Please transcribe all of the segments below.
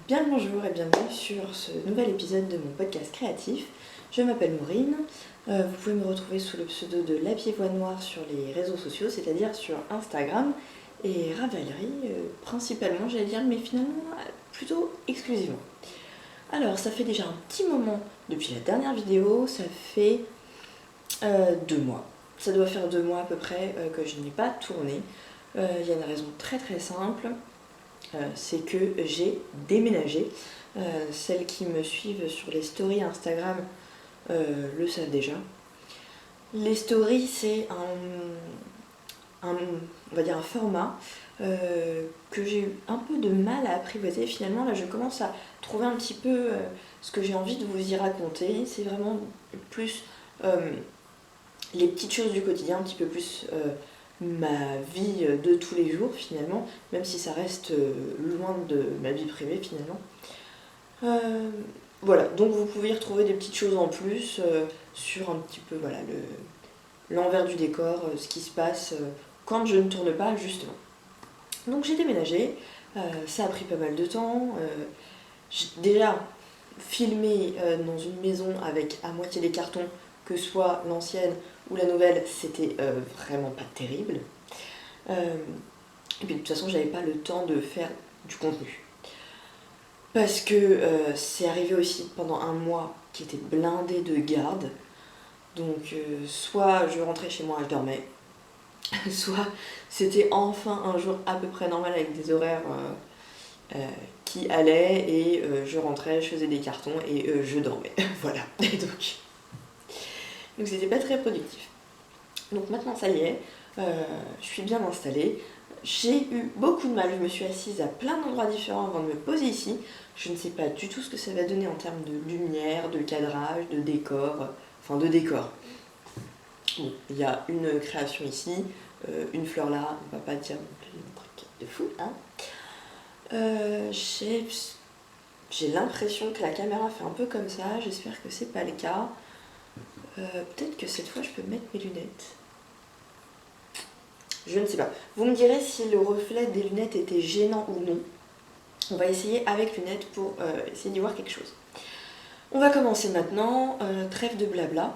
Bien le bonjour et bienvenue sur ce nouvel épisode de mon podcast créatif. Je m'appelle Maureen, vous pouvez me retrouver sous le pseudo de La Pied Voix Noire sur les réseaux sociaux, c'est-à-dire sur Instagram et Ravelry, principalement j'allais dire, mais finalement plutôt exclusivement. Alors ça fait déjà un petit moment depuis la dernière vidéo, ça fait 2 mois. Ça doit faire 2 mois à peu près que je n'ai pas tourné. Il y a une raison très très simple. C'est que j'ai déménagé. Celles qui me suivent sur les stories Instagram le savent déjà. Les stories, c'est on va dire un format que j'ai eu un peu de mal à apprivoiser. Finalement, là, je commence à trouver un petit peu ce que j'ai envie de vous y raconter. C'est vraiment plus les petites choses du quotidien, un petit peu plus ma vie de tous les jours finalement, même si ça reste loin de ma vie privée finalement. Voilà, donc vous pouvez y retrouver des petites choses en plus sur un petit peu voilà, l'envers du décor, ce qui se passe quand je ne tourne pas justement. Donc j'ai déménagé, ça a pris pas mal de temps. J'ai déjà filmé dans une maison avec à moitié des cartons, que ce soit l'ancienne ou la nouvelle, c'était vraiment pas terrible. Et puis de toute façon, j'avais pas le temps de faire du contenu. Parce que c'est arrivé aussi pendant un mois qui était blindé de garde. Donc soit je rentrais chez moi, je dormais, soit c'était enfin un jour à peu près normal avec des horaires qui allaient et je rentrais, je faisais des cartons et je dormais. Voilà. Et donc c'était pas très productif. Donc maintenant ça y est, je suis bien installée. J'ai eu beaucoup de mal, je me suis assise à plein d'endroits différents avant de me poser ici. Je ne sais pas du tout ce que ça va donner en termes de lumière, de cadrage, de décor, enfin de décor. Bon, il y a une création ici, une fleur là, on va pas dire non plus un truc de fou, hein. J'ai l'impression que la caméra fait un peu comme ça, j'espère que c'est pas le cas. Peut-être que cette fois je peux mettre mes lunettes. Je ne sais pas. Vous me direz si le reflet des lunettes était gênant ou non. On va essayer avec lunettes pour essayer d'y voir quelque chose. On va commencer maintenant, trêve de blabla.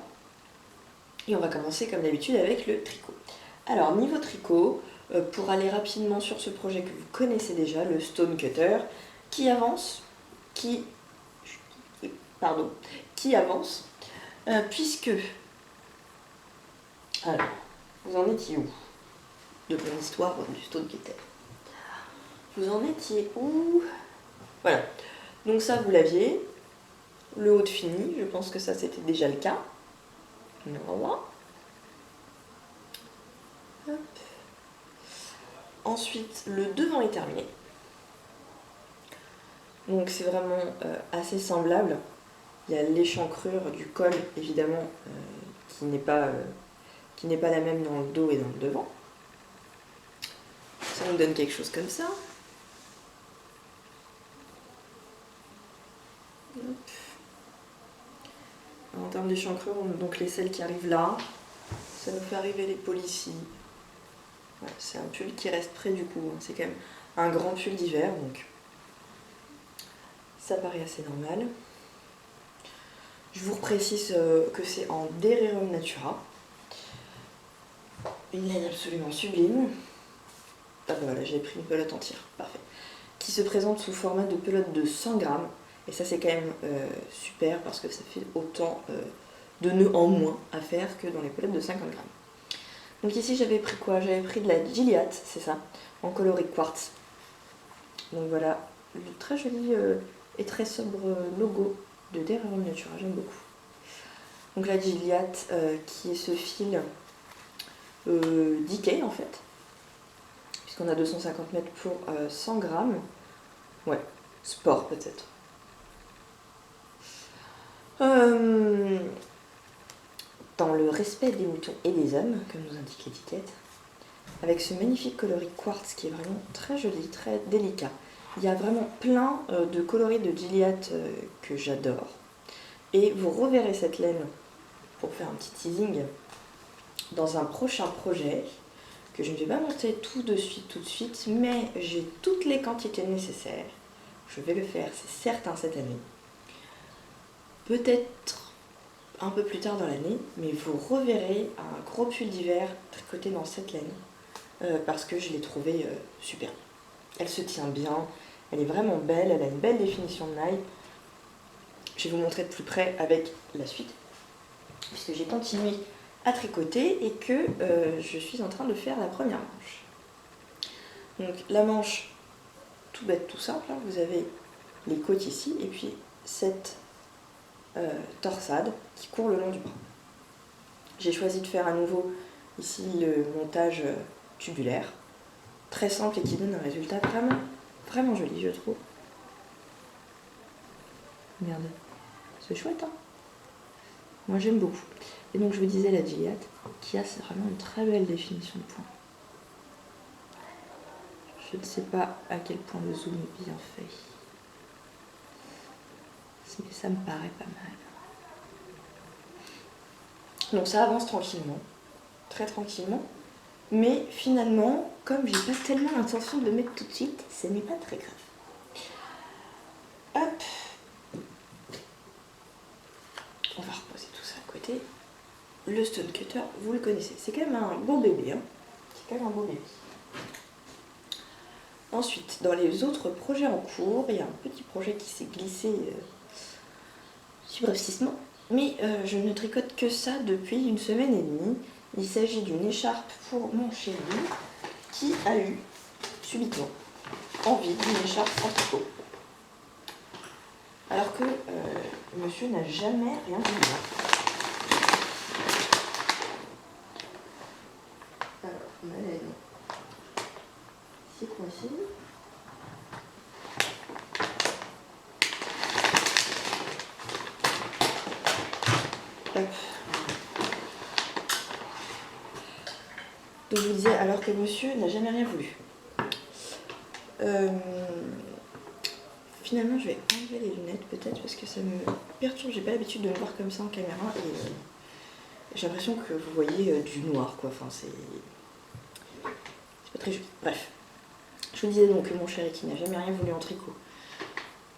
Et on va commencer comme d'habitude avec le tricot. Alors niveau tricot, pour aller rapidement sur ce projet que vous connaissez déjà, le Stone Cutter, qui avance, qui avance, puisque... Alors, vous en étiez où de mon histoire du Stone Cutter? Vous en étiez où? Voilà, donc ça vous l'aviez, le haut de fini, je pense que ça c'était déjà le cas. Voilà. Hop. Ensuite, le devant est terminé. Donc c'est vraiment assez semblable. Il y a l'échancrure du col, évidemment, qui n'est pas la même dans le dos et dans le devant. Ça nous donne quelque chose comme ça. Hop. En termes d'échancrure, donc les selles qui arrivent là, ça nous fait arriver l'épaule ici. Ouais, c'est un pull qui reste près du cou, hein. C'est quand même un grand pull d'hiver, donc ça paraît assez normal. Je vous reprécise que c'est en Derirum Natura. Une laine absolument sublime. Ah ben voilà, j'ai pris une pelote entière, parfait. Qui se présente sous format de pelote de 100 grammes. Et ça c'est quand même super parce que ça fait autant de nœuds en moins à faire que dans les pelotes de 50 grammes. Donc ici j'avais pris quoi? J'avais pris de la Gilliatt, c'est ça, en coloris quartz. Donc voilà, le très joli et très sobre logo de Derirum Natura, j'aime beaucoup. Donc la Gilliatt qui est ce fil Decay en fait, puisqu'on a 250 mètres pour 100 grammes. Ouais, sport peut-être. Dans le respect des moutons et des hommes, comme nous indique l'étiquette, avec ce magnifique coloris quartz qui est vraiment très joli, très délicat. Il y a vraiment plein de coloris de Gilliatt que j'adore. Et vous reverrez cette laine, pour faire un petit teasing, dans un prochain projet que je ne vais pas monter tout de suite, mais j'ai toutes les quantités nécessaires je vais le faire, c'est certain, cette année. Peut-être un peu plus tard dans l'année, mais vous reverrez un gros pull d'hiver tricoté dans cette laine, parce que je l'ai trouvé super. Elle se tient bien, elle est vraiment belle, elle a une belle définition de maille. Je vais vous montrer de plus près avec la suite, puisque j'ai continué à tricoter et que je suis en train de faire la première manche. Donc la manche, tout bête, tout simple, hein, vous avez les côtes ici et puis cette torsade qui court le long du bras. J'ai choisi de faire à nouveau ici le montage tubulaire, très simple et qui donne un résultat vraiment joli, je trouve. Regardez, c'est chouette, hein. Moi j'aime beaucoup. Et donc je vous disais la Gilliatt, qui a vraiment une très belle définition de point. Je ne sais pas à quel point le zoom est bien fait, mais ça me paraît pas mal. Donc ça avance tranquillement, très tranquillement, mais finalement, comme j'ai pas tellement l'intention de le mettre tout de suite, ce n'est pas très grave. Hop, on va reposer tout ça à côté. Le stone cutter, vous le connaissez, c'est quand même un beau bébé, hein. C'est quand même un beau bébé. Ensuite, dans les autres projets en cours, il y a un petit projet qui s'est glissé subrepticement, mais je ne tricote que ça depuis une semaine et demie. Il s'agit d'une écharpe pour mon chéri qui a eu subitement envie d'une écharpe en tricot. Alors que monsieur n'a jamais rien voulu voir. Alors, on a la laine. C'est coincé. Hop. Donc je vous disais, alors que monsieur n'a jamais rien voulu. Finalement, je vais enlever les lunettes peut-être parce que ça me perturbe. J'ai pas l'habitude de me voir comme ça en caméra et j'ai l'impression que vous voyez du noir, quoi. Enfin, c'est pas très joli. Bref. Je vous disais donc que mon chéri qui n'a jamais rien voulu en tricot,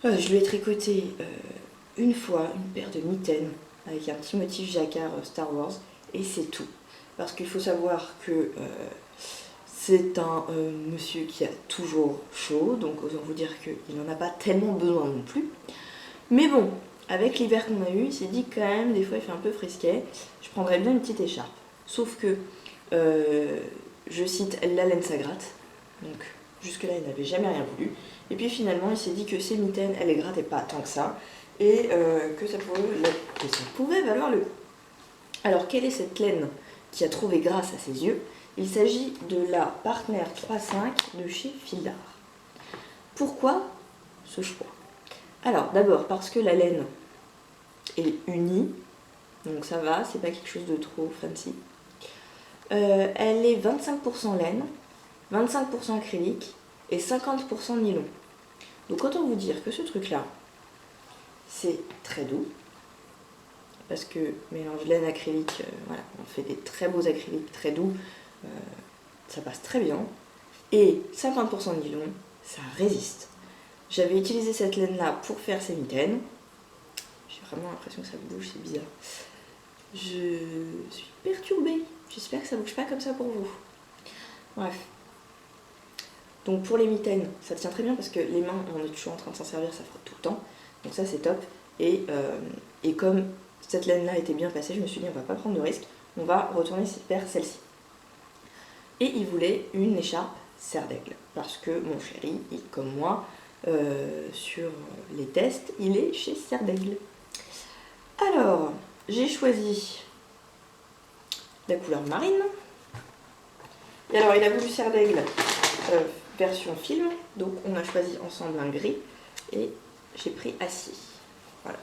je lui ai tricoté une fois une paire de mitaines avec un petit motif jacquard Star Wars et c'est tout. Parce qu'il faut savoir que c'est un monsieur qui a toujours chaud, donc autant vous dire qu'il n'en a pas tellement besoin non plus. Mais bon, avec l'hiver qu'on a eu, il s'est dit quand même, des fois il fait un peu frisquet, je prendrais bien une petite écharpe. Sauf que, je cite, la laine ça gratte, donc jusque-là il n'avait jamais rien voulu. Et puis finalement il s'est dit que ces mitaines, elles les grattaient pas tant que ça, et que ça pouvait valoir le coup. Alors quelle est cette laine qui a trouvé grâce à ses yeux? Il s'agit de la Partner 3.5 de chez Fil d'Art. Pourquoi ce choix? Alors d'abord parce que la laine est unie, donc ça va, c'est pas quelque chose de trop fancy. Elle est 25% laine, 25% acrylique et 50% nylon. Donc autant vous dire que ce truc-là, c'est très doux. Parce que mélange laine acrylique, voilà, on fait des très beaux acryliques très doux, ça passe très bien. Et 50% nylon, ça résiste. J'avais utilisé cette laine là pour faire ces mitaines. J'ai vraiment l'impression que ça bouge, c'est bizarre. Je suis perturbée. J'espère que ça bouge pas comme ça pour vous. Bref. Donc pour les mitaines, ça tient très bien parce que les mains, on est toujours en train de s'en servir, ça frotte tout le temps. Donc ça c'est top. Et comme cette laine-là était bien passée, je me suis dit on va pas prendre de risque, on va retourner vers celle-ci. Et il voulait une écharpe serre d'aigle, parce que mon chéri, comme moi, sur les tests, il est chez Serre d'Aigle. Alors, j'ai choisi la couleur marine. Et alors, il a voulu Serre d'Aigle version film, donc on a choisi ensemble un gris, et j'ai pris acier. Voilà.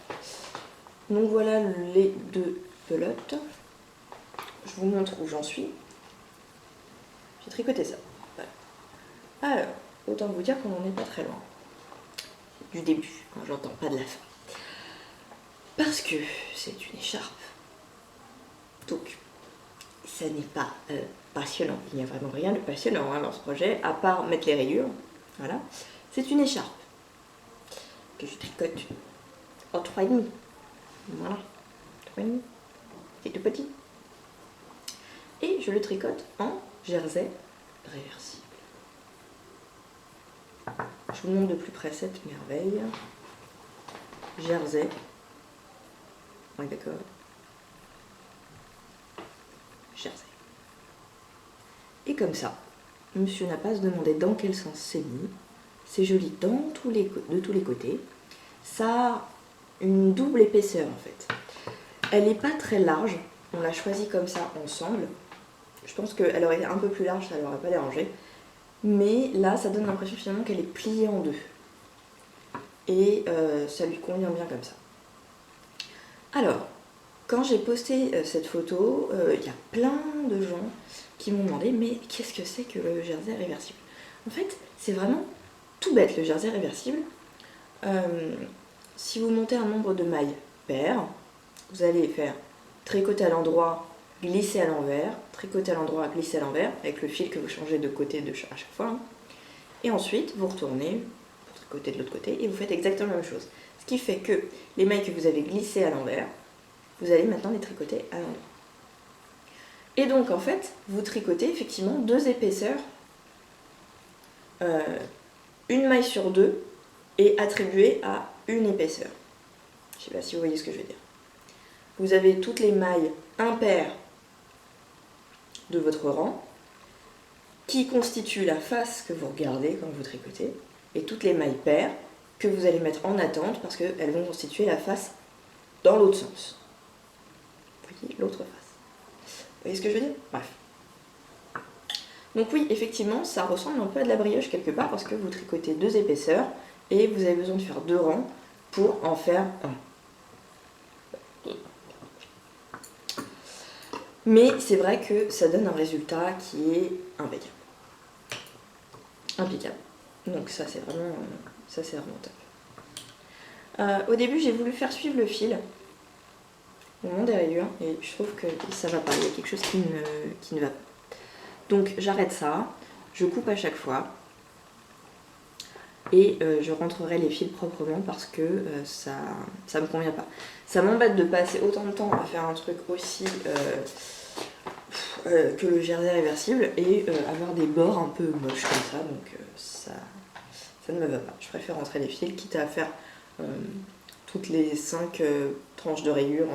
Donc voilà les deux pelotes. Je vous montre où j'en suis. J'ai tricoté ça. Voilà. Alors, autant vous dire qu'on n'en est pas très loin. Du début, hein, j'entends pas de la fin. Parce que c'est une écharpe. Donc, ça n'est pas passionnant. Il n'y a vraiment rien de passionnant hein, dans ce projet, à part mettre les rayures. Voilà. C'est une écharpe que je tricote en 3,5. Voilà, 3,5. C'est tout petit. Et je le tricote en jersey réversible. Je vous montre de plus près cette merveille. Jersey. Oui, d'accord. Jersey. Et comme ça, monsieur n'a pas à se demander dans quel sens c'est mis. C'est joli de tous les côtés. Ça a une double épaisseur en fait. Elle n'est pas très large. On l'a choisie comme ça ensemble. Je pense qu'elle aurait été un peu plus large, ça ne l'aurait pas dérangé. Mais là, ça donne l'impression finalement qu'elle est pliée en deux. Et ça lui convient bien comme ça. Alors, quand j'ai posté cette photo, il y a plein de gens qui m'ont demandé mais qu'est-ce que c'est que le jersey réversible? En fait, c'est vraiment tout bête le jersey réversible. Si vous montez un nombre de mailles paires, vous allez faire tricoter à l'endroit, glisser à l'envers, tricoter à l'endroit, glisser à l'envers, avec le fil que vous changez de côté à chaque fois. Hein. Et ensuite, vous retournez pour tricoter de l'autre côté et vous faites exactement la même chose. Ce qui fait que les mailles que vous avez glissées à l'envers, vous allez maintenant les tricoter à l'endroit. Et donc en fait, vous tricotez effectivement deux épaisseurs, une maille sur deux, et attribuée à une épaisseur. Je ne sais pas si vous voyez ce que je veux dire. Vous avez toutes les mailles impaires de votre rang, qui constituent la face que vous regardez quand vous tricotez, et toutes les mailles paires que vous allez mettre en attente parce qu'elles vont constituer la face dans l'autre sens. Vous voyez l'autre face. Vous voyez ce que je veux dire? Bref. Donc oui, effectivement, ça ressemble un peu à de la brioche quelque part parce que vous tricotez deux épaisseurs et vous avez besoin de faire deux rangs pour en faire un. Mais c'est vrai que ça donne un résultat qui est impeccable. Impeccable. Donc ça c'est vraiment top. Au début j'ai voulu faire suivre le fil au long des rayures et je trouve que ça va pas, il y a quelque chose qui ne va pas. Donc j'arrête ça, je coupe à chaque fois et je rentrerai les fils proprement parce que ça me convient pas. Ça m'embête de passer autant de temps à faire un truc aussi que le jersey réversible et avoir des bords un peu moches comme ça, donc ça ne me va pas. Je préfère rentrer les fils, quitte à faire toutes les 5 tranches de rayures,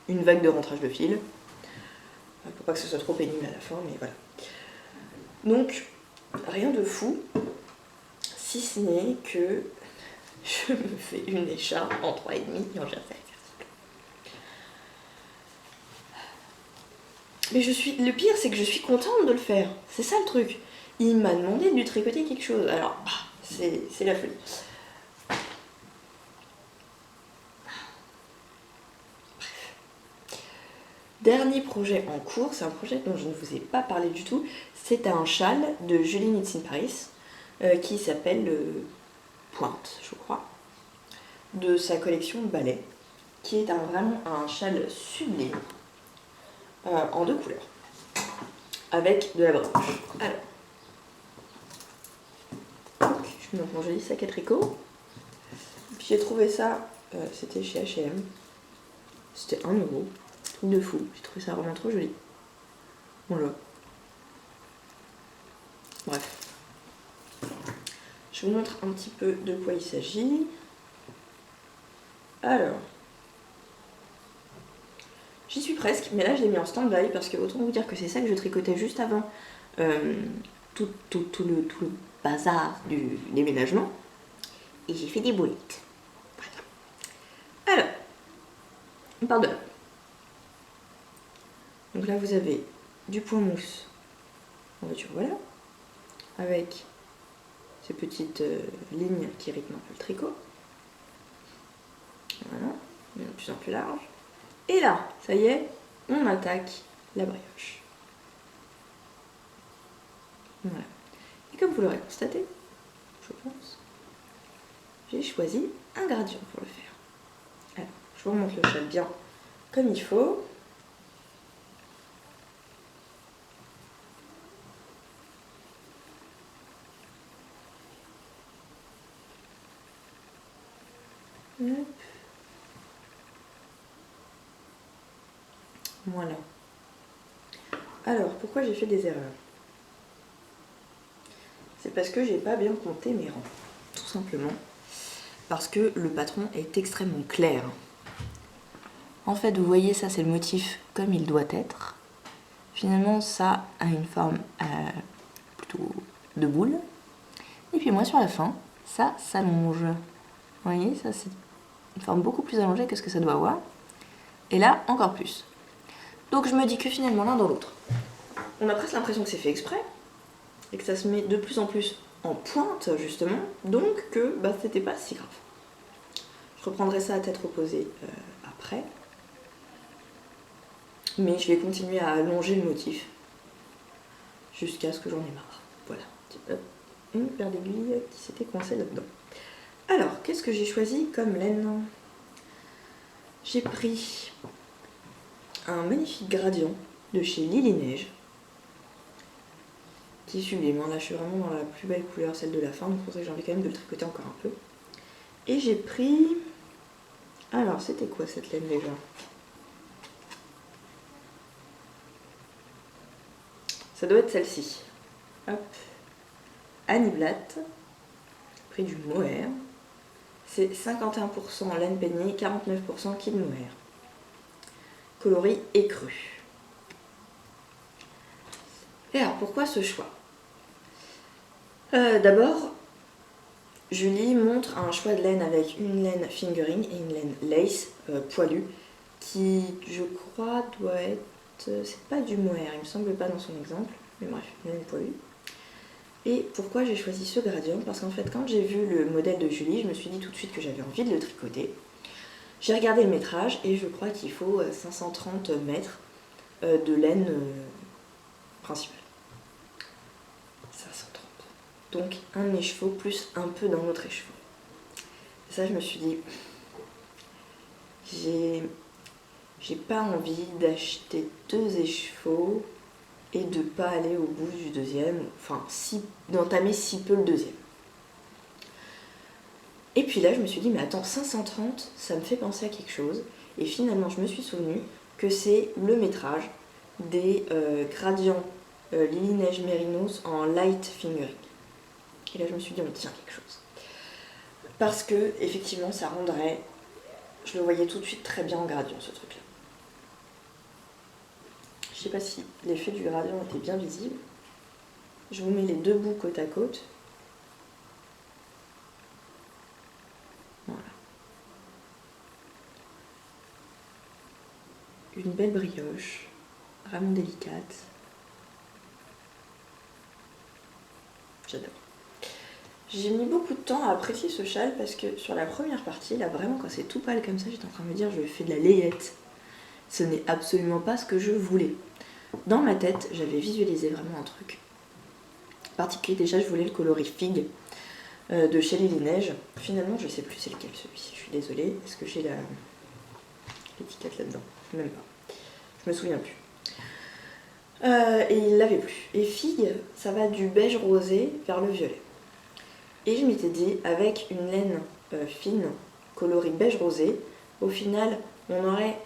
une vague de rentrage de fil, pour pas que ce soit trop pénible à la fin, mais voilà. Donc, rien de fou, si ce n'est que je me fais une écharpe en 3,5 en jersey réversible. Mais le pire, c'est que je suis contente de le faire. C'est ça le truc. Il m'a demandé de lui tricoter quelque chose. Alors, c'est la folie. Dernier projet en cours, c'est un projet dont je ne vous ai pas parlé du tout. C'est un châle de Julie Knits in Paris qui s'appelle Pointe, je crois, de sa collection ballet, qui est vraiment un châle sublime en 2 couleurs, avec de la broche. Alors, je me montre mon joli sac à tricot. Puis j'ai trouvé ça, c'était chez H&M, c'était 1 €. Truc de fou, j'ai trouvé ça vraiment trop joli. Voilà. Bref. Je vous montre un petit peu de quoi il s'agit. Alors, j'y suis presque, mais là je l'ai mis en stand-by parce que autant vous dire que c'est ça que je tricotais juste avant tout le bazar du déménagement. Et j'ai fait des boulettes. Voilà. Alors, on part de là. Donc là, vous avez du point mousse en voiture, voilà, avec ces petites lignes qui rythment un peu le tricot. Voilà, de plus en plus large. Et là, ça y est, on attaque la brioche. Voilà. Et comme vous l'aurez constaté, je pense, j'ai choisi un gradient pour le faire. Alors, je vous remonte le châle bien comme il faut. Voilà. Alors, pourquoi j'ai fait des erreurs? C'est parce que j'ai pas bien compté mes rangs, tout simplement. Parce que le patron est extrêmement clair. En fait, vous voyez, ça c'est le motif comme il doit être. Finalement, ça a une forme plutôt de boule. Et puis moi, sur la fin, ça s'allonge. Vous voyez, ça c'est une forme beaucoup plus allongée que ce que ça doit avoir. Et là, encore plus. Donc je me dis que finalement, l'un dans l'autre, on a presque l'impression que c'est fait exprès, et que ça se met de plus en plus en pointe, justement, donc que c'était pas si grave. Je reprendrai ça à tête reposée après. Mais je vais continuer à allonger le motif jusqu'à ce que j'en ai marre. Voilà. Hop, une paire d'aiguilles qui s'était coincée là-dedans. Alors, qu'est-ce que j'ai choisi comme laine? J'ai pris un magnifique gradient de chez Lily Neige, qui est sublime. Là, je suis vraiment dans la plus belle couleur, celle de la fin, donc c'est pour ça que j'ai envie quand même de le tricoter encore un peu. Et j'ai pris... Alors, c'était quoi cette laine déjà? Ça doit être celle-ci. Hop. Annie Blatt, prix du mohair. C'est 51% laine peignée, 49% kid mohair. Coloris écru. Et alors, pourquoi ce choix? D'abord, Julie montre un choix de laine avec une laine fingering et une laine lace poilue, qui, je crois, doit être... C'est pas du mohair, il me semble pas dans son exemple, mais bref, une laine poilue. Et pourquoi j'ai choisi ce gradient? Parce qu'en fait, quand j'ai vu le modèle de Julie, je me suis dit tout de suite que j'avais envie de le tricoter. J'ai regardé le métrage et je crois qu'il faut 530 mètres de laine principale. 530. Donc un écheveau plus un peu d'un autre écheveau. Et ça, je me suis dit, j'ai pas envie d'acheter 2 écheveaux et de pas aller au bout du deuxième, enfin d'entamer si peu le deuxième. Et puis là je me suis dit mais attends, 530 ça me fait penser à quelque chose, et finalement je me suis souvenue que c'est le métrage des gradients Lily Neige Mérinos en light fingering. Et là je me suis dit on tient quelque chose. Parce que effectivement ça rendrait, je le voyais tout de suite très bien en gradient ce truc là. Je sais pas si l'effet du gradient était bien visible. Je vous mets les deux bouts côte à côte. Voilà. Une belle brioche, vraiment délicate. J'adore. J'ai mis beaucoup de temps à apprécier ce châle parce que sur la première partie, là vraiment quand c'est tout pâle comme ça, j'étais en train de me dire je fais de la layette. Ce n'est absolument pas ce que je voulais. Dans ma tête, j'avais visualisé vraiment un truc particulier. Déjà, je voulais le coloris figue de chez Lily Neige. Finalement, je sais plus c'est lequel celui-ci, je suis désolée. Est-ce que j'ai l'étiquette là-dedans? Même pas. Je me souviens plus. Et il l'avait plus. Et figue, ça va du beige rosé vers le violet. Et je m'étais dit, avec une laine fine, coloris beige rosé, au final, on aurait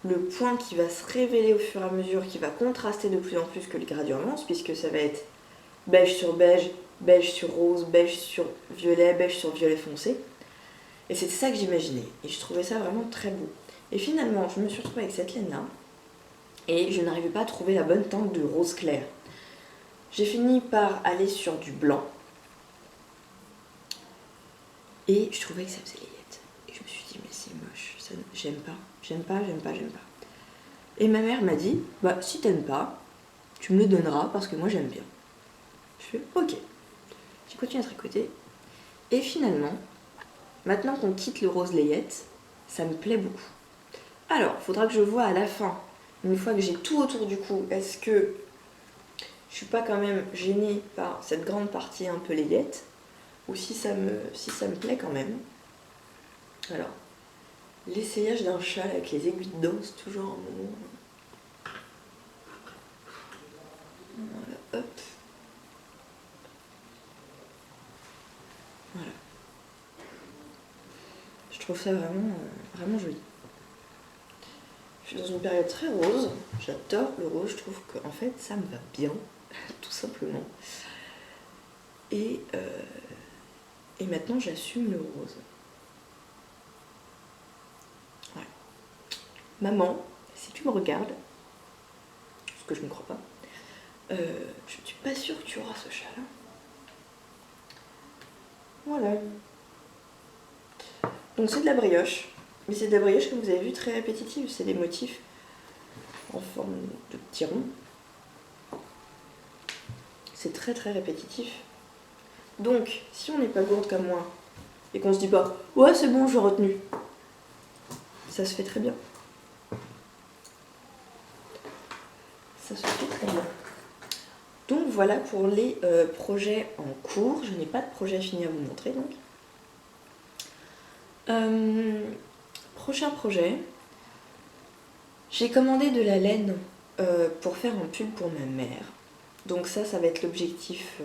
le point qui va se révéler au fur et à mesure, qui va contraster de plus en plus que le gradient lance, puisque ça va être beige sur beige, beige sur rose, beige sur violet foncé. Et c'était ça que j'imaginais. Et je trouvais ça vraiment très beau. Et finalement, je me suis retrouvée avec cette laine-là, et je n'arrivais pas à trouver la bonne teinte de rose clair. J'ai fini par aller sur du blanc, et je trouvais que ça faisait layette. Et je me suis dit, mais c'est moche, j'aime pas. Et ma mère m'a dit, bah si t'aimes pas, tu me le donneras parce que moi j'aime bien. Je fais, ok. J'ai continué à tricoter. Et finalement, maintenant qu'on quitte le rose layette, ça me plaît beaucoup. Alors, il faudra que je vois à la fin, une fois que j'ai tout autour du cou, est-ce que je suis pas quand même gênée par cette grande partie un peu layette, ou si ça me plaît quand même. Alors, l'essayage d'un châle avec les aiguilles dedans, c'est toujours un moment. Voilà, hop. Voilà. Je trouve ça vraiment, vraiment joli. Je suis dans une période très rose. J'adore le rose, je trouve qu'en fait ça me va bien, tout simplement. Et maintenant j'assume le rose. Ouais. Maman, si tu me regardes, ce que je ne crois pas, je ne suis pas sûre que tu auras ce chat-là. Voilà. Donc c'est de la brioche. Mais c'est de la brioche, comme vous avez vu, très répétitive. C'est des motifs en forme de petits ronds. C'est très très répétitif. Donc, si on n'est pas gourde comme moi, et qu'on se dit pas « Ouais, c'est bon, j'ai retenu », ça se fait très bien. Ça se fait très bien. Donc voilà pour les projets en cours. Je n'ai pas de projet fini à vous montrer donc. Prochain projet. J'ai commandé de la laine pour faire un pull pour ma mère. Donc ça va être l'objectif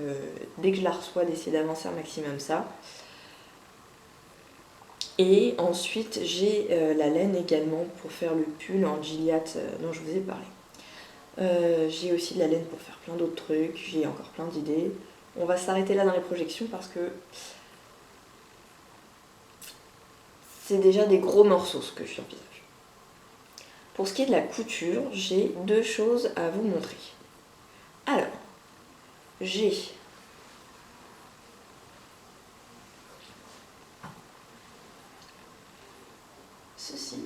dès que je la reçois, d'essayer d'avancer un maximum ça. Et ensuite j'ai la laine également pour faire le pull en Gilliatt dont je vous ai parlé. J'ai aussi de la laine pour faire plein d'autres trucs, j'ai encore plein d'idées. On va s'arrêter là dans les projections parce que c'est déjà des gros morceaux ce que j'envisage. Pour ce qui est de la couture, j'ai deux choses à vous montrer. Alors, j'ai ceci.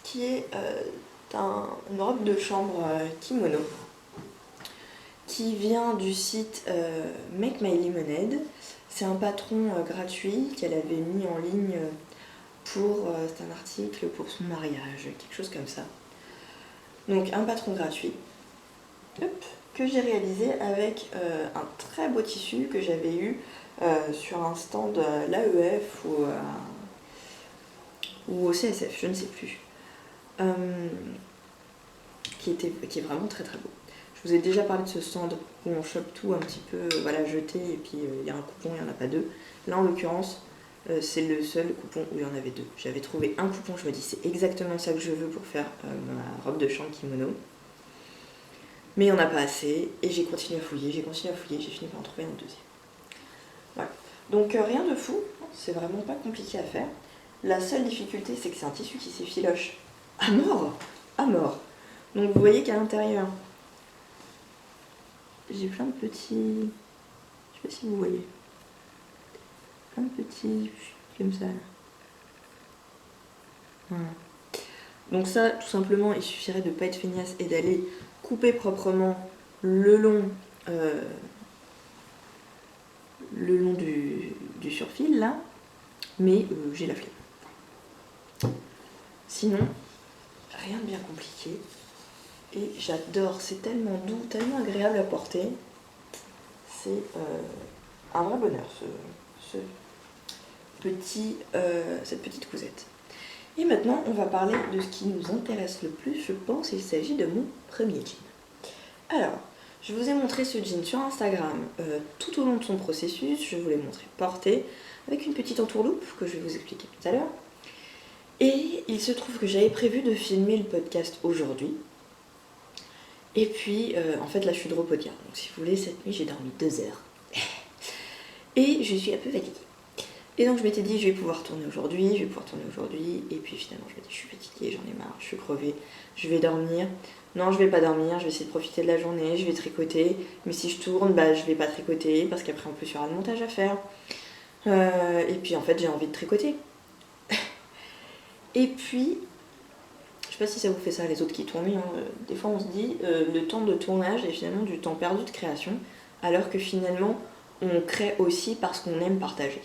Qui est une robe de chambre kimono qui vient du site Make My Lemonade. C'est un patron gratuit qu'elle avait mis en ligne pour c'est un article pour son mariage, quelque chose comme ça. Donc un patron gratuit que j'ai réalisé avec un très beau tissu que j'avais eu sur un stand l'AEF ou au CSF, je ne sais plus. Qui est vraiment très très beau. Je vous ai déjà parlé de ce stand où on chope tout un petit peu voilà, jeté et puis il y a un coupon, il n'y en a pas deux. Là en l'occurrence, c'est le seul coupon où il y en avait deux. J'avais trouvé un coupon, je me dis c'est exactement ça que je veux pour faire ma robe de chambre kimono. Mais il n'y en a pas assez et j'ai continué à fouiller, j'ai fini par en trouver un deuxième. Voilà. Donc rien de fou, c'est vraiment pas compliqué à faire. La seule difficulté c'est que c'est un tissu qui s'effiloche à mort, à mort. Donc vous voyez qu'à l'intérieur, j'ai plein de petits, je sais pas si vous voyez, plein de petits comme ça. Voilà. Donc ça, tout simplement, il suffirait de ne pas être feignasse et d'aller couper proprement le long du surfil là, mais j'ai la flemme. Sinon, rien de bien compliqué. Et j'adore, c'est tellement doux, tellement agréable à porter. C'est un vrai bonheur cette petite cousette. Et maintenant, on va parler de ce qui nous intéresse le plus, je pense. Il s'agit de mon premier jean. Alors, je vous ai montré ce jean sur Instagram tout au long de son processus. Je vous l'ai montré porté avec une petite entourloupe que je vais vous expliquer tout à l'heure. Et il se trouve que j'avais prévu de filmer le podcast aujourd'hui. Et puis, en fait, là, je suis de repos dire. Donc, si vous voulez, cette nuit, j'ai dormi 2 heures. Et je suis un peu fatiguée. Et donc, je m'étais dit, je vais pouvoir tourner aujourd'hui. Et puis, finalement, je me dis, je suis fatiguée, j'en ai marre, je suis crevée. Je vais dormir. Non, je vais pas dormir, je vais essayer de profiter de la journée, je vais tricoter. Mais si je tourne, je vais pas tricoter parce qu'après, en plus, il y aura le montage à faire. Et puis, en fait, j'ai envie de tricoter. Et puis... Je sais pas si ça vous fait ça, les autres qui tournent, mais des fois on se dit le temps de tournage est finalement du temps perdu de création, alors que finalement on crée aussi parce qu'on aime partager.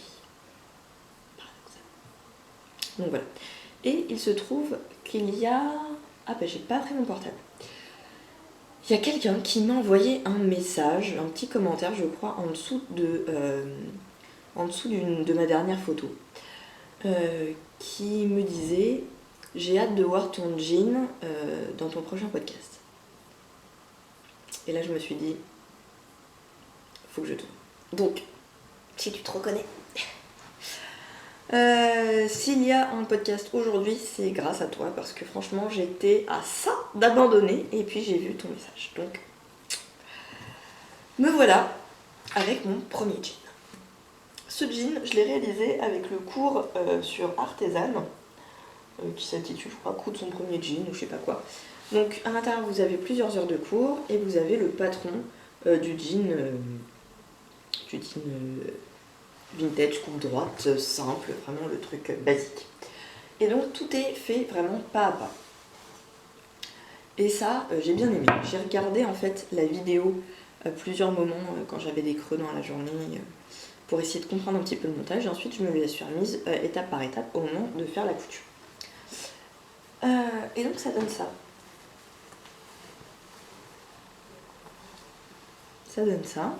Donc voilà. Et il se trouve qu'il y a... Ah j'ai pas pris mon portable. Il y a quelqu'un qui m'a envoyé un message, un petit commentaire je crois, en dessous de ma dernière photo, qui me disait... J'ai hâte de voir ton jean dans ton prochain podcast. Et là, je me suis dit, faut que je tourne. Donc, si tu te reconnais. S'il y a un podcast aujourd'hui, c'est grâce à toi parce que franchement j'étais à ça d'abandonner et puis j'ai vu ton message. Donc me voilà avec mon premier jean. Ce jean, je l'ai réalisé avec le cours sur Artisan qui s'intitule, je crois, coudre son premier jean ou je sais pas quoi. Donc à l'intérieur vous avez plusieurs heures de cours et vous avez le patron du jean vintage, coupe droite, simple, vraiment le truc basique. Et donc tout est fait vraiment pas à pas. Et ça, j'ai bien aimé. J'ai regardé en fait la vidéo à plusieurs moments quand j'avais des creux dans la journée pour essayer de comprendre un petit peu le montage. Et ensuite, je me la suis remise étape par étape au moment de faire la couture. Et donc ça donne ça. Ça donne ça.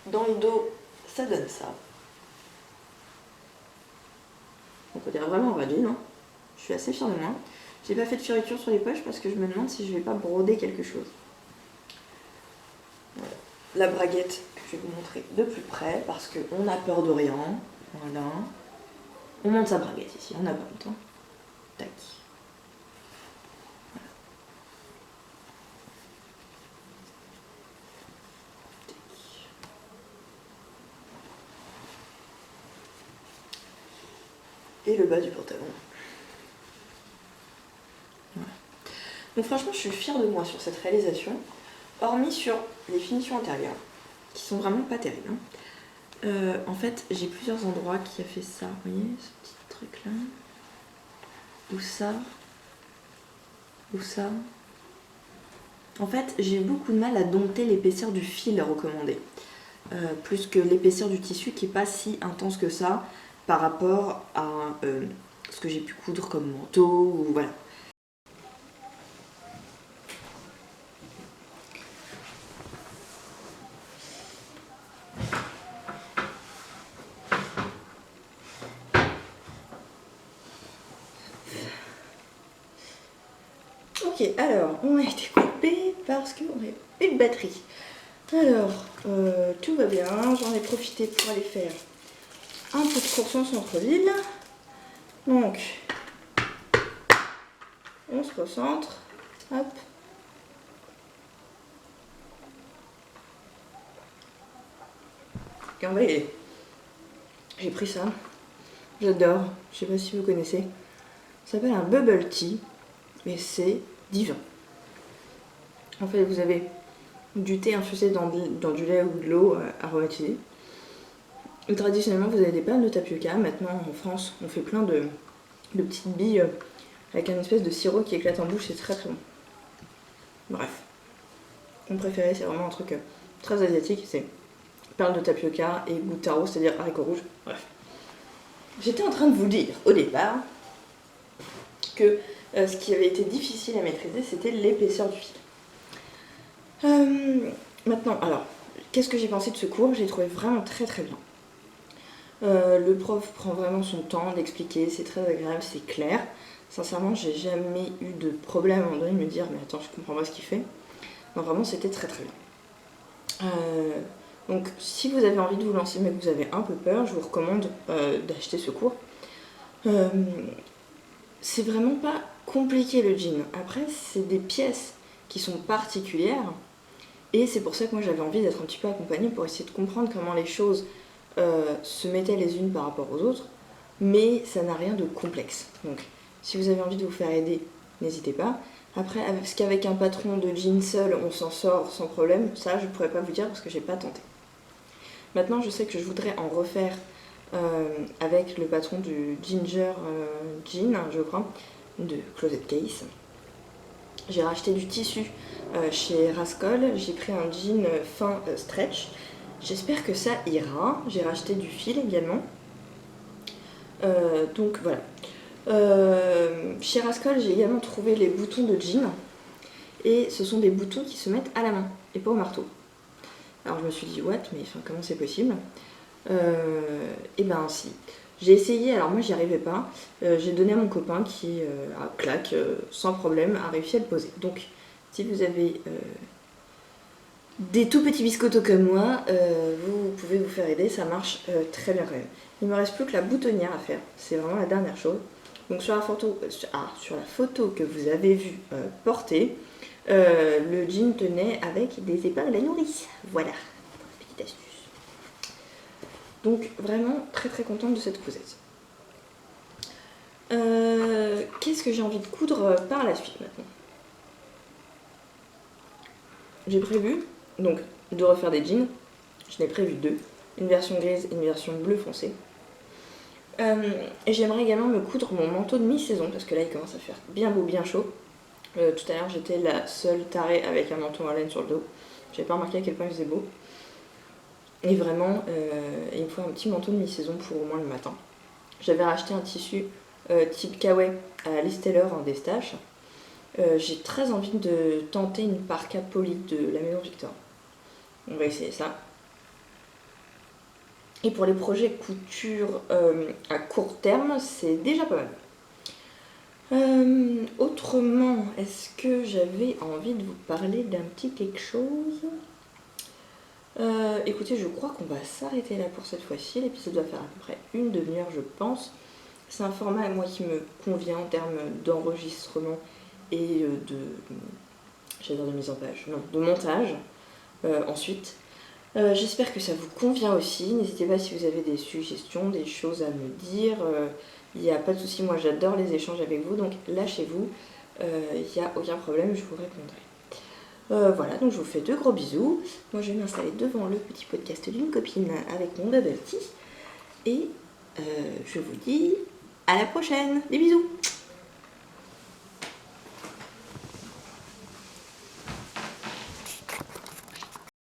Dans le dos, ça donne ça. On peut dire vraiment un jean, hein. Je suis assez fière de moi. J'ai pas fait de fioriture sur les poches parce que je me demande si je vais pas broder quelque chose. Voilà. La braguette que je vais vous montrer de plus près parce qu'on a peur de rien. Voilà. On monte sa braguette ici, on a pas le temps. Tac. Voilà. Tac. Et le bas du pantalon. Voilà. Donc franchement, je suis fière de moi sur cette réalisation, hormis sur les finitions intérieures, qui sont vraiment pas terribles. En fait, j'ai plusieurs endroits qui a fait ça. Vous voyez, ce petit truc là. Ou ça. Ou ça. En fait, j'ai beaucoup de mal à dompter l'épaisseur du fil recommandé. Plus que l'épaisseur du tissu qui n'est pas si intense que ça par rapport à ce que j'ai pu coudre comme manteau ou voilà. Ok, alors on a été coupé parce qu'on n'avait plus de batterie. Alors, tout va bien, j'en ai profité pour aller faire un peu de course en centre-ville. Donc, on se recentre, hop. Et on va y aller. J'ai pris ça, j'adore, je sais pas si vous connaissez. Ça s'appelle un bubble tea, mais c'est divin. En fait, vous avez du thé infusé dans du lait ou de l'eau aromatisée. Et traditionnellement, vous avez des pannes de tapioca. Maintenant, en France, on fait plein de petites billes avec un espèce de sirop qui éclate en bouche. C'est très très bon. Bref. Mon préféré, c'est vraiment un truc très asiatique. C'est perles de tapioca et goût de taro, c'est-à-dire haricots rouges. Bref. J'étais en train de vous dire au départ que ce qui avait été difficile à maîtriser, c'était l'épaisseur du fil. Maintenant, alors, qu'est-ce que j'ai pensé de ce cours? J'ai trouvé vraiment très très bien. Le prof prend vraiment son temps d'expliquer, c'est très agréable, c'est clair. Sincèrement, j'ai jamais eu de problème à un moment donné de me dire mais attends, je comprends pas ce qu'il fait. Non, vraiment, c'était très très bien. Donc, si vous avez envie de vous lancer mais que vous avez un peu peur, je vous recommande d'acheter ce cours. C'est vraiment pas compliqué le jean. Après, c'est des pièces qui sont particulières. Et c'est pour ça que moi j'avais envie d'être un petit peu accompagnée pour essayer de comprendre comment les choses se mettaient les unes par rapport aux autres. Mais ça n'a rien de complexe. Donc si vous avez envie de vous faire aider, n'hésitez pas. Après, est-ce qu'avec un patron de jean seul, on s'en sort sans problème? Ça, je ne pourrais pas vous dire parce que j'ai pas tenté. Maintenant, je sais que je voudrais en refaire avec le patron du Ginger Jean, je crois, de Closet Case. J'ai racheté du tissu chez Rascol, j'ai pris un jean fin stretch. J'espère que ça ira. J'ai racheté du fil également. Donc voilà. Chez Rascol, j'ai également trouvé les boutons de jean. Et ce sont des boutons qui se mettent à la main et pas au marteau. Alors je me suis dit, what? Mais enfin, comment c'est possible? Et ben si. J'ai essayé, alors moi j'y arrivais pas. J'ai donné à mon copain qui, à clac, sans problème, a réussi à le poser. Donc si vous avez des tout petits biscottos comme moi, vous pouvez vous faire aider, ça marche très bien quand même. Il me reste plus que la boutonnière à faire, c'est vraiment la dernière chose. Donc sur la photo que vous avez vue porter, le jean tenait avec des épingles à nourrice. Voilà, petite astuce. Donc vraiment très très contente de cette cousette. Qu'est-ce que j'ai envie de coudre par la suite maintenant? J'ai prévu donc de refaire des jeans. Je n'ai prévu deux, une version grise et une version bleu foncé. Et j'aimerais également me coudre mon manteau de mi-saison parce que là il commence à faire bien beau, bien chaud. Tout à l'heure j'étais la seule tarée avec un manteau en laine sur le dos. J'avais pas remarqué à quel point il faisait beau. Et vraiment, il me faut un petit manteau de mi-saison pour au moins le matin. J'avais racheté un tissu type kawaii à Liz Taylor en destache. J'ai très envie de tenter une parka polie de la Maison Victor. On va essayer ça. Et pour les projets couture à court terme, c'est déjà pas mal. Autrement, est-ce que j'avais envie de vous parler d'un petit quelque chose? Écoutez, je crois qu'on va s'arrêter là pour cette fois-ci. L'épisode va faire à peu près une demi-heure, je pense. C'est un format, moi, qui me convient en termes d'enregistrement et j'allais dire de mise en page, non, de montage ensuite. J'espère que ça vous convient aussi. N'hésitez pas si vous avez des suggestions, des choses à me dire. Il n'y a pas de souci, moi j'adore les échanges avec vous, donc lâchez-vous. Il n'y a aucun problème, je vous répondrai. Voilà, donc je vous fais de gros bisous. Moi je vais m'installer devant le petit podcast d'une copine avec mon bubble tea. Et je vous dis à la prochaine. Des bisous!